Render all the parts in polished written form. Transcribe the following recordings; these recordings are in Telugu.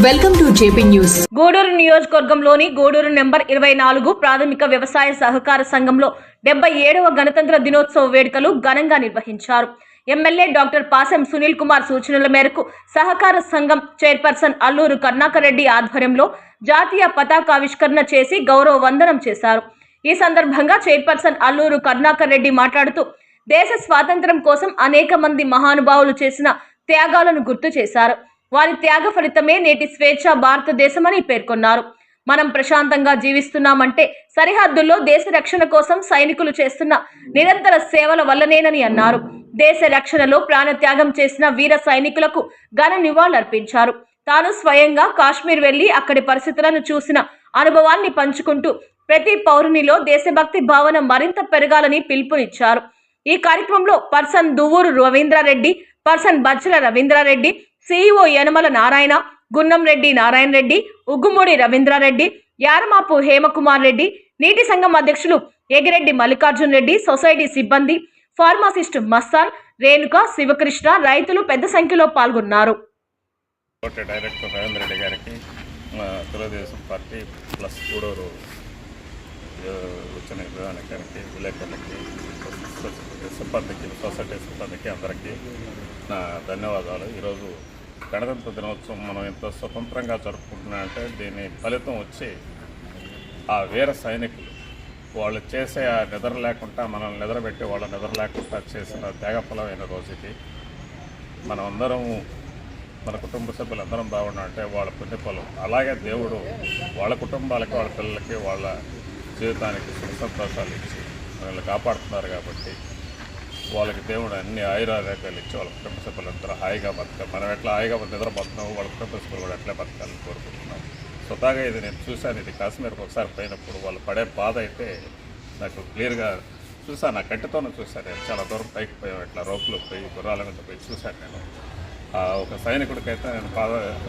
Welcome to JP news. Guduru నియోజకవర్గంలోని గూడూరు నెంబర్ 24 ప్రాథమిక వ్యవసాయ సహకార సంఘంలో 77వ గణతంత్ర దినోత్సవ వేడుకలు ఘనంగా నిర్వహించారు. ఎమ్మెల్యే డాక్టర్ పాసెం సునీల్ కుమార్ సూచనల మేరకు సహకార సంఘం చైర్పర్సన్ అల్లూరు కరుణాకర్ రెడ్డి ఆధ్వర్యంలో జాతీయ పతాకావిష్కరణ చేసి గౌరవ వందనం చేశారు. ఈ సందర్భంగా చైర్పర్సన్ అల్లూరు కరుణాకర్ రెడ్డి మాట్లాడుతూ దేశ స్వాతంత్ర్యం కోసం అనేక మంది మహానుభావులు చేసిన త్యాగాలను గుర్తు చేశారు. వారి త్యాగ ఫలితమే నేటి స్వేచ్ఛ భారతదేశమని పేర్కొన్నారు. మనం ప్రశాంతంగా జీవిస్తున్నామంటే సరిహద్దుల్లో దేశ రక్షణ కోసం సైనికులు చేస్తున్న నిరంతర సేవల వల్లనేనని అన్నారు. దేశ రక్షణలో ప్రాణత్యాగం చేసిన వీర సైనికులకు ఘన నివాళులర్పించారు. తాను స్వయంగా కాశ్మీర్ వెళ్లి అక్కడి పరిస్థితులను చూసిన అనుభవాన్ని పంచుకుంటూ ప్రతి పౌరునిలో దేశభక్తి భావన మరింత పెరగాలని పిలుపునిచ్చారు. ఈ కార్యక్రమంలో పర్సన్ దువ్వూరు రవీంద్రారెడ్డి, పర్సన్ బచ్చల రవీంద్రారెడ్డి, CEO యనమల నారాయణ, గున్నం రెడ్డి నారాయణ రెడ్డి, ఉగ్గుమూడి రవీంద్రారెడ్డి, యారమాపు హేమకుమార్ రెడ్డి, నీటి సంఘం అధ్యక్షులు ఎగిరెడ్డి మల్లికార్జున్ రెడ్డి, సొసైటీ సిబ్బంది, ఫార్మాసిస్ట్ మస్తాన్, రేణుక, శివకృష్ణ, రైతులు పెద్ద సంఖ్యలో పాల్గొన్నారు. డైరెక్టర్ రవీంద్ర రెడ్డి గారికి, తెలుగుదేశం పార్టీ ప్లస్ గూడూరు వచ్చిన విధానానికి, విలేకరులకి, సిబ్బందికి, సొసైటీ సిబ్బందికి అందరికీ నా ధన్యవాదాలు. ఈరోజు గణతంత్ర దినోత్సవం మనం ఎంత స్వతంత్రంగా జరుపుకుంటున్నామంటే దీని ఫలితం వచ్చి ఆ వీర సైనికులు వాళ్ళు చేసే ఆ నిద్ర లేకుండా మనల్ని నిద్రపెట్టి వాళ్ళ నిద్ర లేకుండా చేసిన త్యాగఫలమైన రోజు ఇది. మనం అందరం మన కుటుంబ సభ్యులందరం బాగున్నామంటే వాళ్ళ పుణ్యఫలం. అలాగే దేవుడు వాళ్ళ కుటుంబాలకి, వాళ్ళ పిల్లలకి, వాళ్ళ జీవితానికి సుఖ సంతోషాలు ఇచ్చి మనల్ని కాపాడుతున్నారు. కాబట్టి వాళ్ళకి దేవుడు అన్ని ఆయురారోగ్యాలు ఇచ్చి వాళ్ళ కుటుంబ సభ్యులందరూ హాయిగా బతకాలి. మనం ఎట్లా హాయిగా నిద్రపోతున్నాము వాళ్ళ కుటుంబ సభ్యులు కూడా ఎట్లా బతకాలని కోరుకుంటున్నాం. స్వతహాగా ఇది నేను చూశాను. ఇది కాశ్మీర్కి ఒకసారి పోయినప్పుడు వాళ్ళు పడే బాధ అయితే నాకు క్లియర్గా చూశాను. నా కంటితోనే చూశాను. నేను చాలా దూరం పైకి పోయాం, ఇట్లా రోపులు పోయి గుర్రాల మీద పోయి చూశాను. నేను ఒక సైనికుడికైతే నేను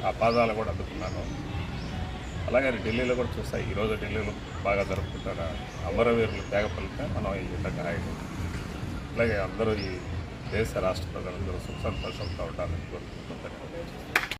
ఆ పాదాలు కూడా అందుకున్నాను. అలాగే ఢిల్లీలో కూడా చూసాను. ఈరోజు ఢిల్లీలో బాగా జరుపుకుంటారు. అమరవీరులు త్యాగ ఫలితం మనం ఈ విధంగా అలాగే అందరూ ఈ దేశ రాష్ట్ర ప్రజలందరూ సుఖ సంతోషాలతో ఉండాలని కోరుకుంటున్నాను.